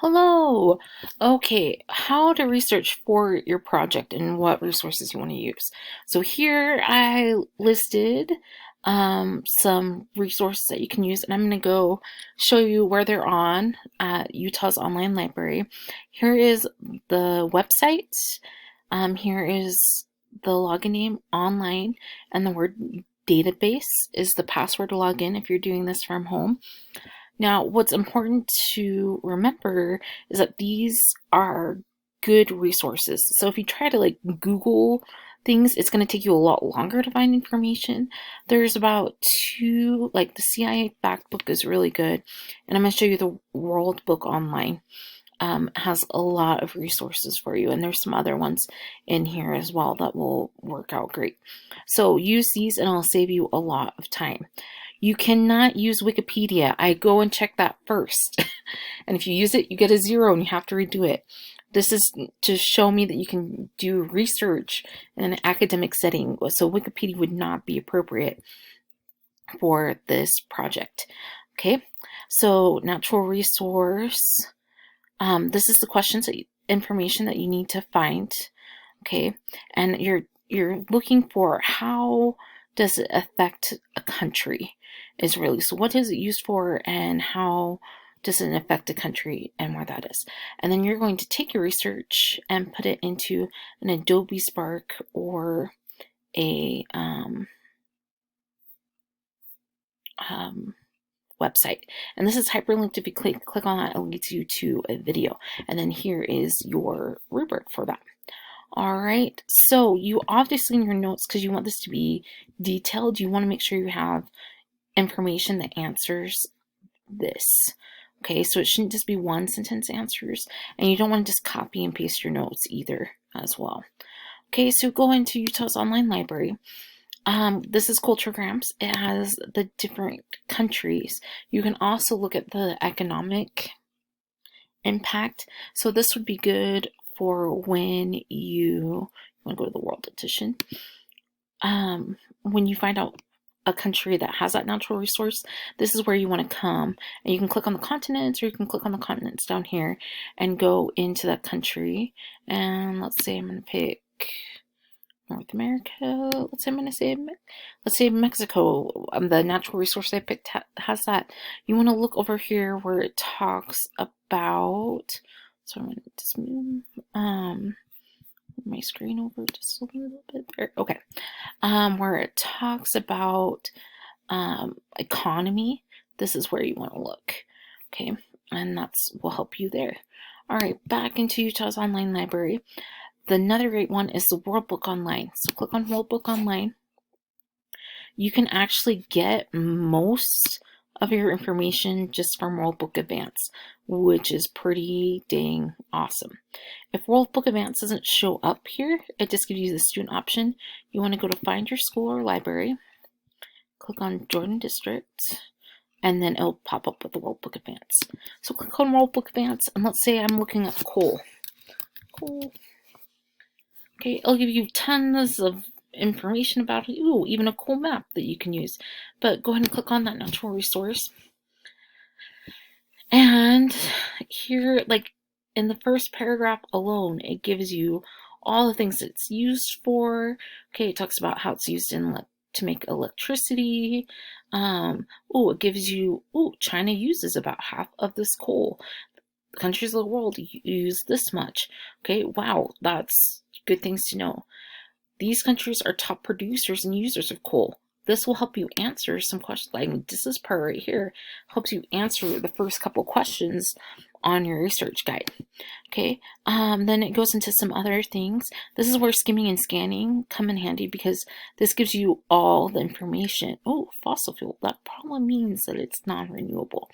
Hello. Okay, how to research for your project and what resources you want to use. So here I listed some resources that you can use, and I'm going to go show you where they're on at Utah's Online Library. Here is the website. Here is the login name online, and the word database is the password to log in if you're doing this from home. Now, what's important to remember is that these are good resources. So if you try to Google things, it's going to take you a lot longer to find information. There's about two, like the CIA Fact Book is really good, and I'm going to show you the World Book Online. Has a lot of resources for you, and there's some other ones in here as well that will work out great. So use these and it'll save you a lot of time. You cannot use Wikipedia. I go and check that first. And if you use it, you get a 0 and you have to redo it. This is to show me that you can do research in an academic setting. So Wikipedia would not be appropriate for this project. Okay, so natural resource. This is the questions that information that you need to find. Okay, and you're looking for how does it affect a country is really, so what is it used for and how does it affect a country and why that is. And then you're going to take your research and put it into an Adobe Spark or a website. And this is hyperlinked. If you click on that, it leads you to a video. And then here is your rubric for that. All right, so you obviously in your notes, because you want this to be detailed, you want to make sure you have information that answers this. Okay, so it shouldn't just be one sentence answers, and you don't want to just copy and paste your notes either as well. Okay, so go into Utah's Online Library. This is Culturegrams. It has the different countries. You can also look at the economic impact. So this would be good for when you want to go to the World Edition. When you find out a country that has that natural resource, this is where you want to come, and you can click on the continents, or you can click on the continents down here and go into that country. And let's say I'm going to pick North America. Let's say Mexico. The natural resource I picked has that. You want to look over here where it talks about. So I'm going to just move my screen over just a little bit there. Okay, where it talks about economy. This is where you want to look. Okay, and that's will help you there. All right, back into Utah's Online Library. Another great one is the World Book Online. So click on World Book Online. You can actually get most of your information just from World Book Advance, which is pretty dang awesome. If World Book Advance doesn't show up here, it just gives you the student option. You want to go to find your school or library, click on Jordan District, and then it'll pop up with the World Book Advance. So click on World Book Advance, and let's say I'm looking at coal. Okay, it'll give you tons of information about it. Ooh, even a cool map that you can use. But go ahead and click on that natural resource. And here, like in the first paragraph alone, it gives you all the things it's used for. Okay, it talks about how it's used in to make electricity. It gives you, China uses about half of this coal. Countries of the world use this much. Okay, wow, that's good things to know. These countries are top producers and users of coal. This will help you answer some questions. Like this part right here helps you answer the first couple questions on your research guide. Okay, then it goes into some other things. This is where skimming and scanning come in handy because this gives you all the information. Oh, fossil fuel. That probably means that it's non-renewable.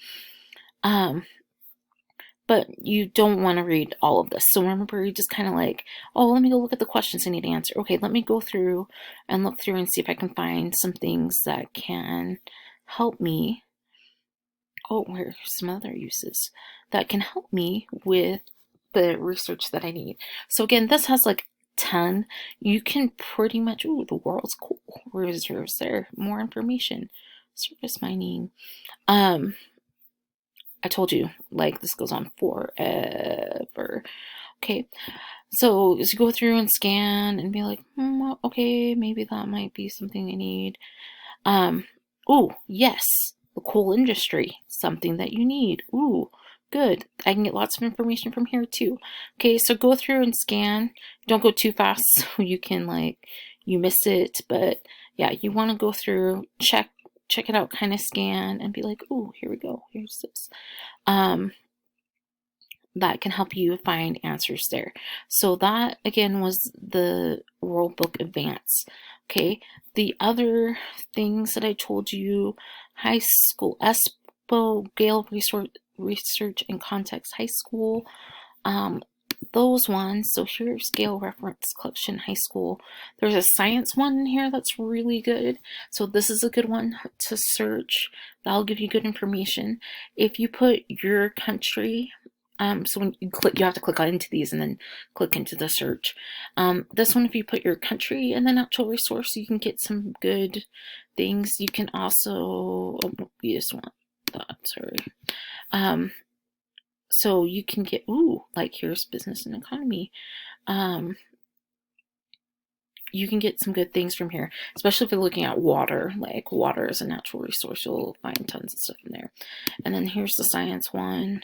But you don't want to read all of this. So remember, you just kind of like, let me go look at the questions I need to answer. Okay, let me go through and look through and see if I can find some things that can help me. Where's some other uses that can help me with the research that I need. So again, this has like 10. You can pretty much, the world's cool. Reserves there, more information. Surface mining. I told you, like, this goes on forever. Okay, so as you go through and scan and be like, okay, maybe that might be something I need. Oh, yes, the coal industry, something that you need. Ooh, good. I can get lots of information from here too. Okay, so go through and scan. Don't go too fast so you can, like, you miss it. But yeah, you want to go through, check it out, kind of scan and be like, ooh, here we go. Here's this. That can help you find answers there. So that again was the World Book Advance. Okay, the other things that I told you, high school, ESPO, Gale Research and Context High School, those ones. So here's Gale Reference Collection High School. There's a science one in here that's really good. So this is a good one to search. That'll give you good information. If you put your country, so when you click, you have to click into these and then click into the search. This one, if you put your country and the natural resource, you can get some good things. You can also, you just want that, sorry. So you can get, like here's business and economy. You can get some good things from here, especially if you're looking at water, like water is a natural resource. You'll find tons of stuff in there. And then here's the science one.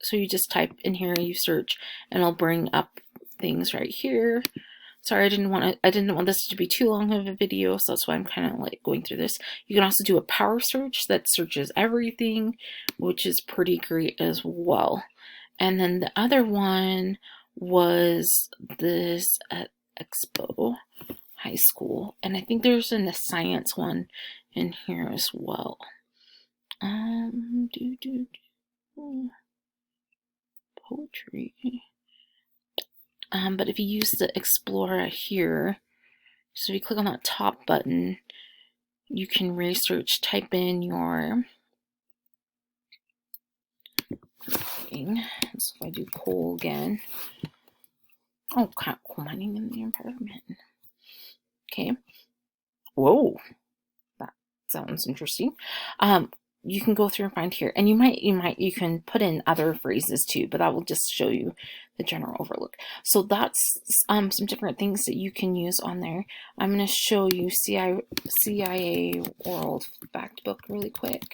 So you just type in here, you search, and it'll bring up things right here. Sorry, I didn't want this to be too long of a video, so that's why I'm kind of like going through this. You can also do a power search that searches everything, which is pretty great as well. And then the other one was this at Expo High School, and I think there's a science one in here as well. Poetry. But if you use the Explorer here, so if you click on that top button, you can research, type in your thing. So if I do coal again, oh, coal mining in the environment. Okay. Whoa, that sounds interesting. You can go through and find here, and you can put in other phrases too, but that will just show you the general overlook. So that's some different things that you can use on there. I'm going to show you CIA World Factbook really quick.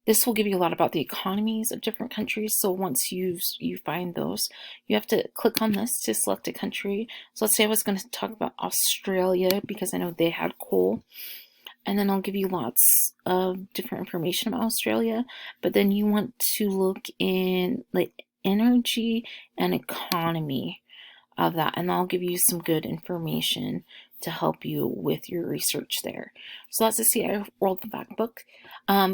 This will give you a lot about the economies of different countries. So once you find those, you have to click on this to select a country. So let's say I was going to talk about Australia because I know they had coal. And then I'll give you lots of different information about Australia. But then you want to look in like energy and economy of that. And I'll give you some good information to help you with your research there. So that's the CIA World Factbook.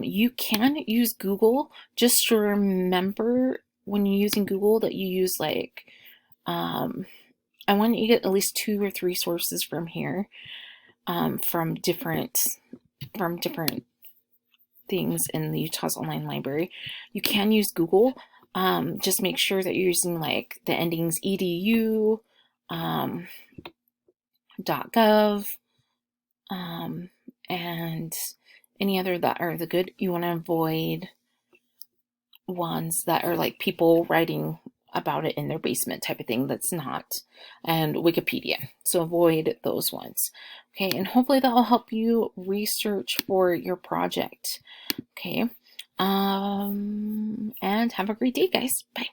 You can use Google. Just to remember when you're using Google that you use like, I want you to get at least 2 or 3 sources from here, from different things in the Utah's online library. You can use Google. Just make sure that you're using like the endings edu, .gov, and any other that are the good. You want to avoid ones that are like people writing about it in their basement type of thing that's not, and Wikipedia. So avoid those ones. Okay, and hopefully that will help you research for your project. Okay, and have a great day, guys. Bye.